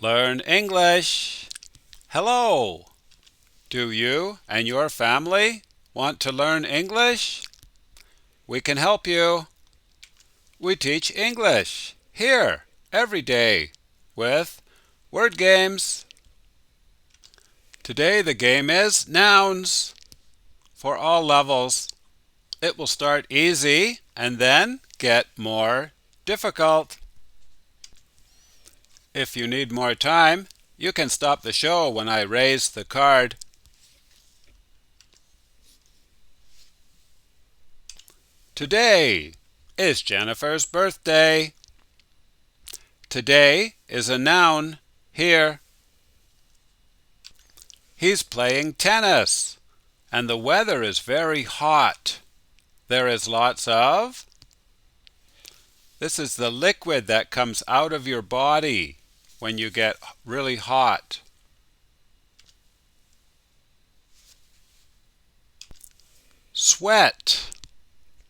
Learn English. Hello. Do you and your family want to learn English? We can help you. We teach English here every day with word games. Today the game is nouns for all levels. It will start easy and then get more difficult. If you need more time, you can stop the show when I raise the card. Today is Jennifer's birthday. Today is a noun here. He's playing tennis, and the weather is very hot. There is lots of. This is the liquid that comes out of your body when you get really hot. Sweat.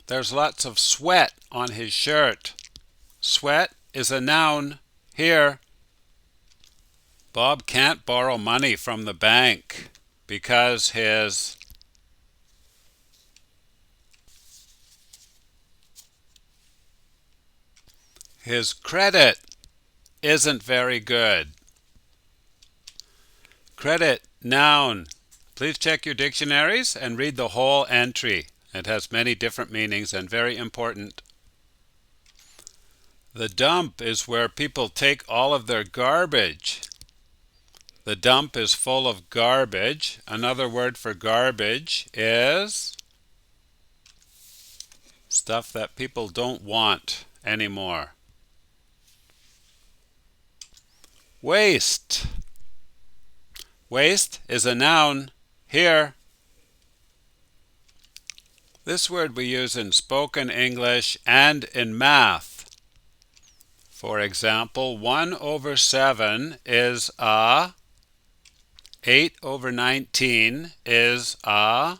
There's lots of sweat on his shirt. Sweat is a noun here. Bob can't borrow money from the bank because his credit isn't very good. Credit, noun. Please check your dictionaries and read the whole entry. It has many different meanings and very important. The dump is where people take all of their garbage. The dump is full of garbage. Another word for garbage is stuff that people don't want anymore. Waste. Waste is a noun here. This word we use in spoken English and in math. For example, 1/7 is a, 8/19 is a,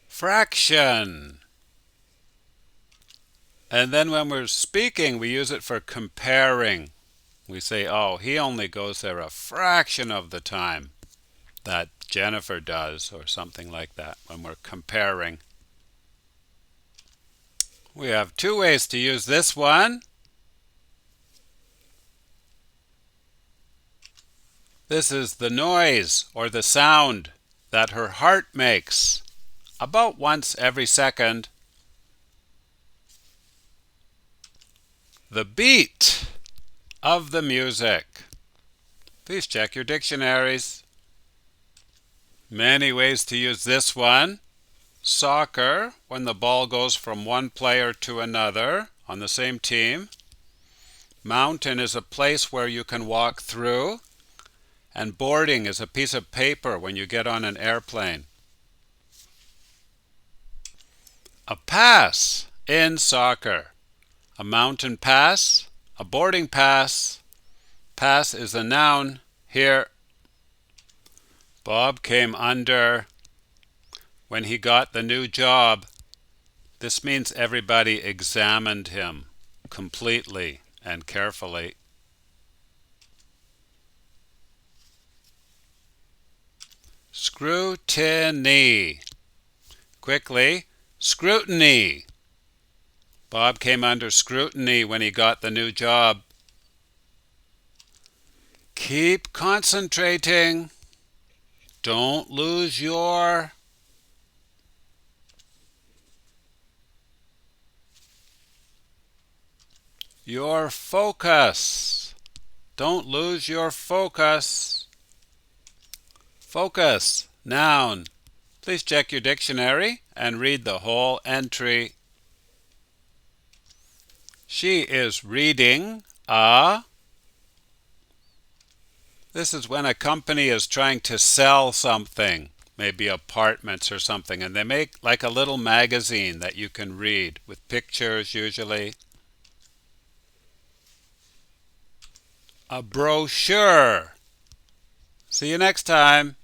fraction. And then when we're speaking, we use it for comparing. We say, oh, he only goes there a fraction of the time that Jennifer does, or something like that, when we're comparing. We have two ways to use this one. This is the noise or the sound that her heart makes about once every second. The beat of the music. Please check your dictionaries. Many ways to use this one. Soccer, when the ball goes from one player to another on the same team. Mountain is a place where you can walk through. And boarding is a piece of paper when you get on an airplane. A pass in soccer. A mountain pass, a boarding pass. Pass is a noun here. Bob came under when he got the new job. This means everybody examined him completely and carefully. Scrutiny. Quickly, scrutiny. Bob came under scrutiny when he got the new job. Keep concentrating. Don't lose your focus. Don't lose your focus. Focus, noun. Please check your dictionary and read the whole entry. She is reading a. This is when a company is trying to sell something, maybe apartments or something, and they make like a little magazine that you can read with pictures usually. A brochure. See you next time.